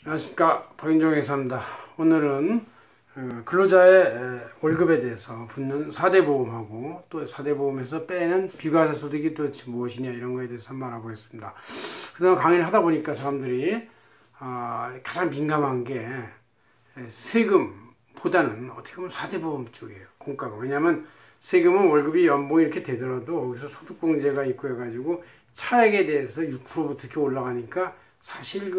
안녕하십니까, 박윤종 회사입니다. 오늘은 근로자의 월급에 대해서 붙는 4대 보험하고 또 4대 보험에서 빼는 비과세 소득이 도대체 무엇이냐 이런 거에 대해서 한번 알아보겠습니다. 그동안 강의를 하다 보니까 사람들이 가장 민감한 게 세금보다는 어떻게 보면 4대 보험 쪽이에요. 공과가. 왜냐하면 세금은 월급이 연봉이 이렇게 되더라도 거기서 소득공제가 있고 해가지고 차액에 대해서 6%부터 이렇게 올라가니까 사실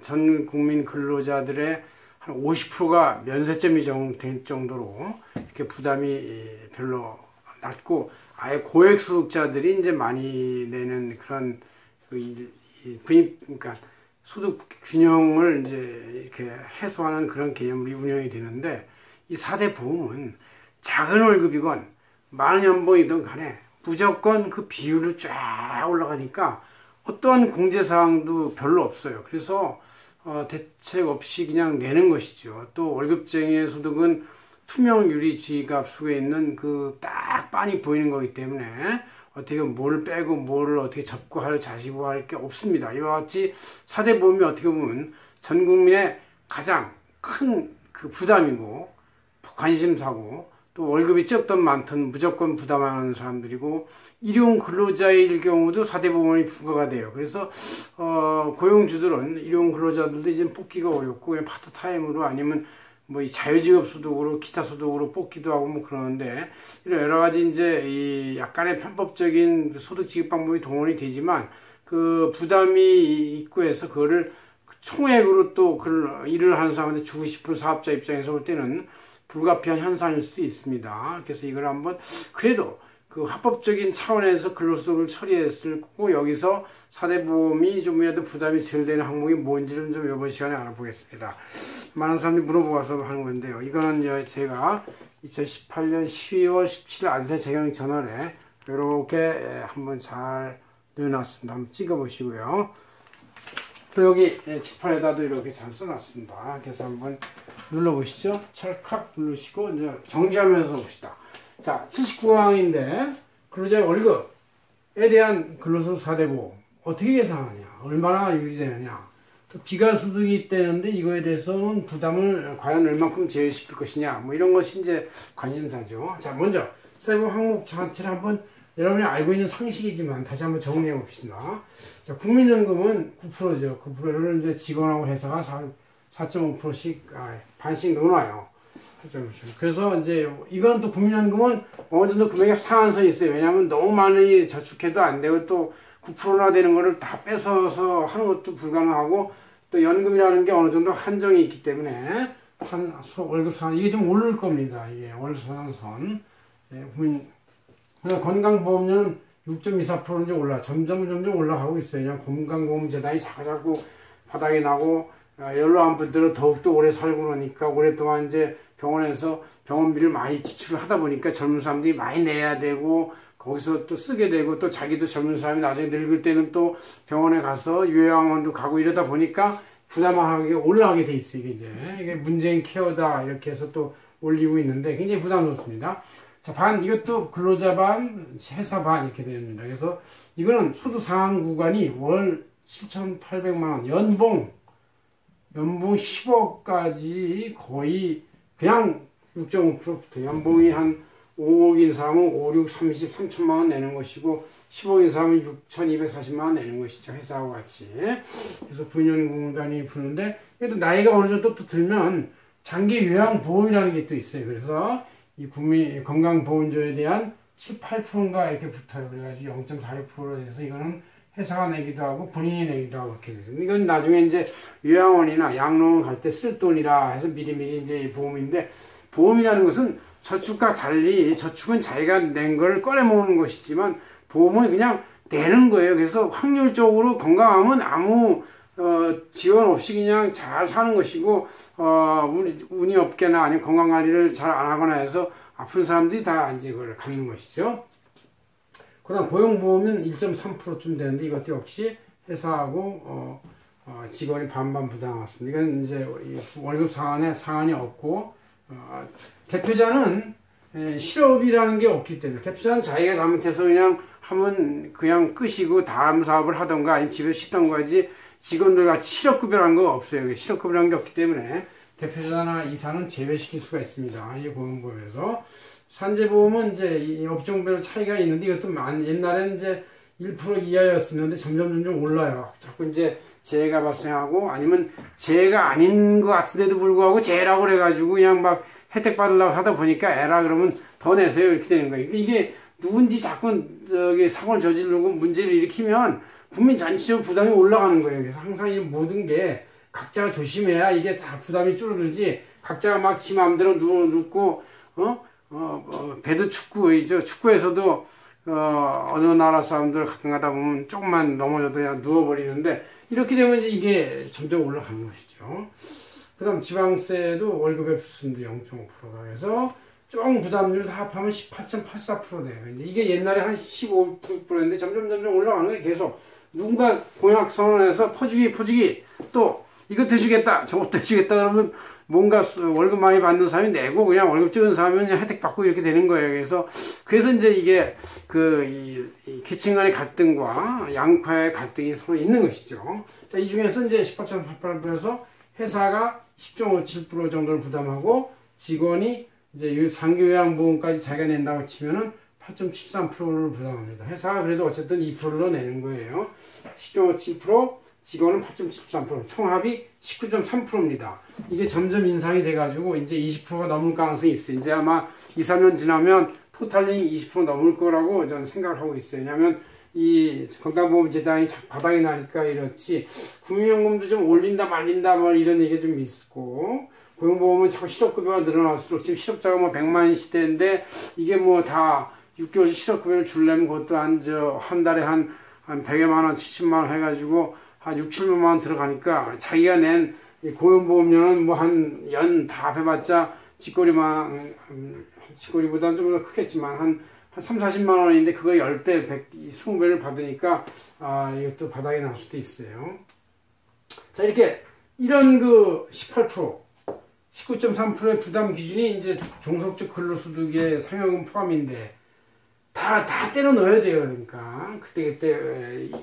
전 국민 근로자들의 한 50%가 면세점이 될 정도로 이렇게 부담이 별로 낮고 아예 고액 소득자들이 이제 많이 내는 그런 그러니까 소득 균형을 이제 이렇게 해소하는 그런 개념으로 운영이 되는데, 이 4대 보험은 작은 월급이건 많은 연봉이든 간에 무조건 그 비율을 쫙 올라가니까 어떠한 공제사항도 별로 없어요. 그래서 대책 없이 그냥 내는 것이죠. 또 월급쟁이의 소득은 투명 유리 지갑 속에 있는 그 딱 빤히 보이는 거기 때문에 어떻게 뭘 빼고 뭐를 어떻게 접고할 자시고할 게 없습니다. 이와 같이 4대 보험이 어떻게 보면 전 국민의 가장 큰 그 부담이고 관심사고, 또 월급이 적든 많든 무조건 부담하는 사람들이고, 일용 근로자일 경우도 4대 보험이 부과가 돼요. 그래서 고용주들은 일용 근로자들도 이제 뽑기가 어렵고 그냥 파트타임으로 아니면 뭐 이 자유직업 소득으로 기타 소득으로 뽑기도 하고 뭐 그러는데, 이런 여러 가지 이제 이 약간의 편법적인 소득 지급 방법이 동원이 되지만 그 부담이 있고 해서 그거를 총액으로 또 그 일을 하는 사람한테 주고 싶은 사업자 입장에서 볼 때는 불가피한 현상일 수도 있습니다. 그래서 이걸 한번 그래도 그 합법적인 차원에서 근로소득을 처리했을 거고, 여기서 4대 보험이 좀이라도 부담이 덜 되는 항목이 뭔지를 좀 이번 시간에 알아보겠습니다. 많은 사람들이 물어보아서 하는 건데요. 이거는 제가 2018년 12월 17일 안세 재경 전월에 이렇게 한번 잘 넣어놨습니다. 한번 찍어보시고요. 또 여기 지판에다도 이렇게 잘 써놨습니다. 그래서 한번 눌러보시죠. 찰칵 누르시고 이제 정지하면서 봅시다. 자, 79항인데 근로자의 월급에 대한 근로소득 4대 보험 어떻게 계산하냐, 얼마나 유리되느냐, 또 비과소득이 있다는데 이거에 대해서는 부담을 과연 얼만큼 제외시킬 것이냐, 뭐 이런 것이 이제 관심사죠. 자, 먼저 4대 보험 항목 자체를 한번 여러분이 알고 있는 상식이지만 다시 한번 정리해 봅시다. 자, 국민연금은 9%죠. 9%를 이제 직원하고 회사가 4.5%씩 반씩 넣어놔요. 그래서 이제 이건 또 국민연금은 어느 정도 금액이 상한선이 있어요. 왜냐하면 너무 많이 저축해도 안 되고 또 9%나 되는 거를 다 뺏어서 하는 것도 불가능하고, 또 연금이라는 게 어느 정도 한정이 있기 때문에 월급 상한 이게 좀 오를 겁니다. 이게 월급 상한선. 건강보험료는 6.24% 이제 점점 올라가고 있어요. 그냥 건강보험 재단이 자꾸 바닥에 나고, 연로한 분들은 더욱더 오래 살고 그러니까 오랫동안 이제 병원에서 병원비를 많이 지출을 하다 보니까 젊은 사람들이 많이 내야 되고 거기서 또 쓰게 되고, 또 자기도 젊은 사람이 나중에 늙을 때는 또 병원에 가서 요양원도 가고 이러다 보니까 부담하게 올라가게 돼 있어요. 이게 문재인 케어다 이렇게 해서 또 올리고 있는데 굉장히 부담스럽습니다. 자, 이것도 근로자 반, 회사 반 이렇게 됩니다. 그래서 이거는 소득 상한 구간이 월 7,800만원, 연봉 10억까지 거의 그냥 6.5%부터, 연봉이 한 5억인 사람은 5, 6, 30, 3천만원 내는 것이고 10억인 사람은 6,240만원 내는 것이죠. 회사하고 같이. 그래서 군연공단이 부르는데, 그래도 나이가 어느 정도 또 들면 장기 요양보험이라는 게 또 있어요. 그래서 이 국민 건강보험료에 대한 18%인가 이렇게 붙어요. 그래가지고 0.46%로 돼서 이거는 회사가 내기도 하고 본인이 내기도 하고 그렇게 돼요. 이건 나중에 이제 요양원이나 양로원 갈 때 쓸 돈이라 해서 미리미리 이제 보험인데, 보험이라는 것은 저축과 달리 저축은 자기가 낸 걸 꺼내 모으는 것이지만 보험은 그냥 내는 거예요. 그래서 확률적으로 건강하면 아무 지원 없이 그냥 잘 사는 것이고, 운이 없게나 아니면 건강관리를 잘 안 하거나 해서 아픈 사람들이 다 이제 그걸 갚는 것이죠. 그 다음 고용보험은 1.3%쯤 되는데 이것도 역시 회사하고 직원이 반반 부담하습니다. 이건 이제 월급 상한이 없고, 대표자는 실업이라는 게 없기 때문에, 대표자는 자기가 잘못해서 그냥 하면 그냥 끄시고 다음 사업을 하던가 아니면 집에서 쉬던가 하지 직원들 같이 실업급여라는 거 없어요. 실업급여라는 게 없기 때문에 대표자나 이사는 제외시킬 수가 있습니다. 이 보험법에서. 산재보험은 이제 이 업종별 차이가 있는데 이것도 옛날에는 이제 1% 이하였었는데 점점 올라요. 자꾸 이제 재해가 발생하고 아니면 재해가 아닌 것 같은데도 불구하고 재해라고 그래가지고 그냥 막 혜택 받으려고 하다 보니까 에라 그러면 더 내세요 이렇게 되는 거예요. 이게 누군지 자꾸 사고를 저지르고 문제를 일으키면 국민 전체적으로 부담이 올라가는 거예요. 그래서 항상 이 모든 게 각자가 조심해야 이게 다 부담이 줄어들지 각자가 막 지 마음대로 눕고 배드 축구에서도 어느 나라 사람들 가끔 가다 보면 조금만 넘어져도 그냥 누워버리는데 이렇게 되면 이게 점점 올라가는 것이죠. 그 다음 지방세도 월급의 부수도 0.5%가 해서 총 부담률 다 합하면 18.84% 돼요. 이제 이게 옛날에 한 15%였는데 점점 올라가는 거예요. 계속 누군가 공약 선언해서 퍼주기 또 이것도 해주겠다 저것도 해주겠다 그러면 뭔가 월급 많이 받는 사람이 내고 그냥 월급 적은 사람은 그냥 혜택 받고 이렇게 되는 거예요. 그래서 이제 이게 이 계층 간의 갈등과 양파의 갈등이 서로 있는 것이죠. 자, 이 중에서 이제 18.88%에서 회사가 10.57% 정도를 부담하고 직원이 이제 장기요양보험까지 자기가 낸다고 치면은 8.73%를 부담합니다. 회사가 그래도 어쨌든 2%로 내는 거예요. 10.57% 직원은 8.73% 총합이 19.3%입니다. 이게 점점 인상이 돼가지고 이제 20%가 넘을 가능성이 있어요. 이제 아마 2, 3년 지나면 토탈링 20% 넘을 거라고 저는 생각을 하고 있어요. 왜냐하면 이 건강보험 재장이 바닥이 나니까 이렇지 국민연금도 좀 올린다 말린다 뭐 이런 얘기가 좀 있고 고용보험은 자꾸 실업급여가 늘어날수록 지금 실업자가 뭐 100만 시대인데 이게 뭐 다 6개월씩 실업급여를 주려면 그것도 한 달에 한 100여만 원, 70만 원 해가지고 한 6, 700만 원 들어가니까 자기가 낸 고용보험료는 뭐 한 연 다 해봤자 직거리보다는 좀 더 크겠지만 한 3, 40만 원인데 그거 10배, 20배를 받으니까 이것도 바닥에 날 수도 있어요. 자, 이렇게 이런 18%, 19.3%의 부담 기준이 이제 종속적 근로소득의 상여금 포함인데 다 때려 넣어야 돼요. 그러니까 그때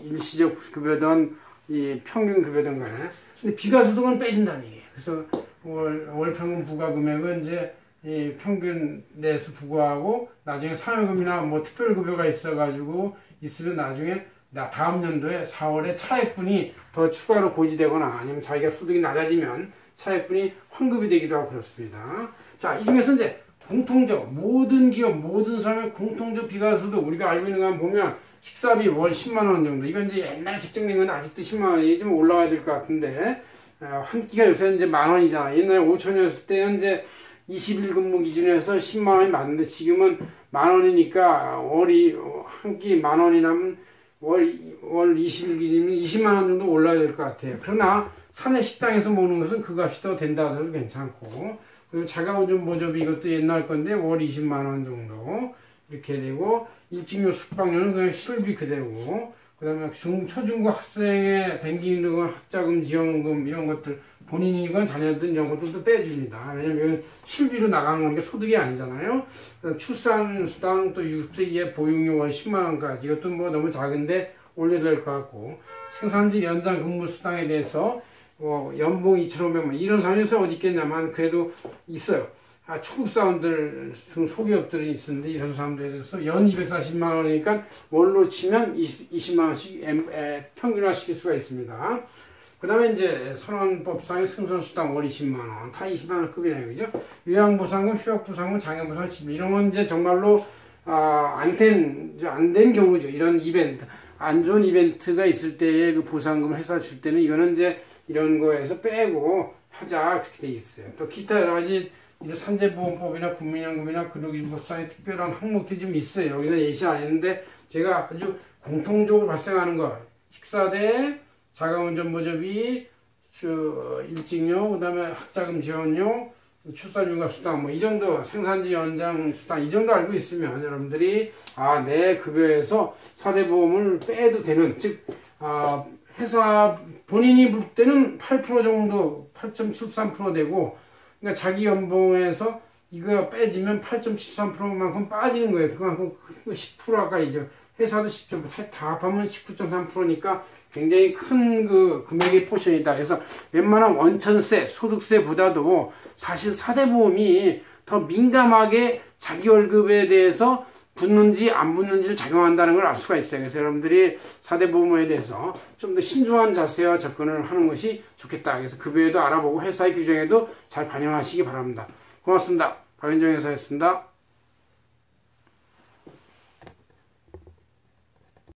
일시적 급여든 이 평균 급여든 간에. 근데 비과소득은 빼준다는 얘기예요. 그래서 월 평균 부과 금액은 이제 이 평균 내에서 부과하고 나중에 상여금이나 뭐 특별급여가 있어가지고 있으면 나중에 다음 연도에 4월에 차액분이 더 추가로 고지되거나 아니면 자기가 소득이 낮아지면 차액분이 환급이 되기도 하고 그렇습니다. 자, 이 중에서 이제 공통적 모든 기업 모든 사람의 공통적 비과소득 우리가 알고 있는 거 보면 식사비 월 10만 원 정도. 이건 이제 옛날에 책정된 건 아직도 10만 원이 좀 올라가야 될 것 같은데 한 끼가 요새는 이제 만 원이잖아. 옛날에 5천원이었을 때는 이제 20일 근무 기준에서 10만 원이 맞는데 지금은 만 원이니까 한 끼 만 원이라면 월 20일 기준이면 20만 원 정도 올라야 될 것 같아요. 그러나 사내 식당에서 먹는 것은 그 값이 더 된다 하더라도 괜찮고 그리고 자가운전 보조비 이것도 옛날 건데 월 20만 원 정도 이렇게 되고 일직료 숙박료는 그냥 실비 그대로고 그 다음에 초중고 학생의 댕기는 건 학자금, 지원금 이런 것들 본인이건 자녀든 이런 것들도 빼줍니다. 왜냐면 이건 실비로 나가는 거니까 소득이 아니잖아요. 그다음 출산수당 또 6세 이하 보육료 월 10만 원까지 이것도 뭐 너무 작은데 올려야 될 것 같고 생산직 연장 근무 수당에 대해서 연봉 2,500만 이런 사람이 어디 있겠냐만 그래도 있어요. 초급 사원들 중 소기업들이 있었는데 이런 사람들에 대해서 연 240만 원이니까 월로 치면 20만 원씩 평균화 시킬 수가 있습니다. 그 다음에 이제 선언법상의 승선수당 월 20만 원, 다 20만 원 급이네요, 그죠? 요양보상금, 휴학보상금, 장애보상, 집 이런 건 이제 정말로 안 된 경우죠. 이런 이벤트, 안 좋은 이벤트가 있을 때의 그 보상금을 회사 줄 때는 이거는 이제 이런 거에서 빼고 하자 그렇게 돼 있어요. 또 기타 여러 가지 이제 산재보험법이나 국민연금이나 근로기준법상의 특별한 항목들이 좀 있어요. 여기서 예시 안 했는데 제가 아주 공통적으로 발생하는 거 식사대, 자가운전 보조비, 일직료, 그 다음에 학자금 지원료, 출산휴가 수당 뭐 이 정도 생산지 연장 수당 이 정도 알고 있으면 여러분들이 내 급여에서 사대보험을 빼도 되는 즉 회사 본인이 불 때는 8% 정도 8.73% 되고 그러니까 자기 연봉에서 이거 빼지면 8.73%만큼 빠지는 거예요. 그만큼 10% 아까 이제 회사도 10.3%, 다 합하면 19.3%니까 굉장히 큰 그 금액의 포션이다. 그래서 웬만한 원천세, 소득세보다도 사실 4대 보험이 더 민감하게 자기 월급에 대해서 붙는지 안 붙는지를 작용한다는 걸 알 수가 있어요. 그래서 여러분들이 4대 보험에 대해서 좀 더 신중한 자세와 접근을 하는 것이 좋겠다. 그래서 급여에도 알아보고 회사의 규정에도 잘 반영하시기 바랍니다. 고맙습니다. 박윤정 회사였습니다.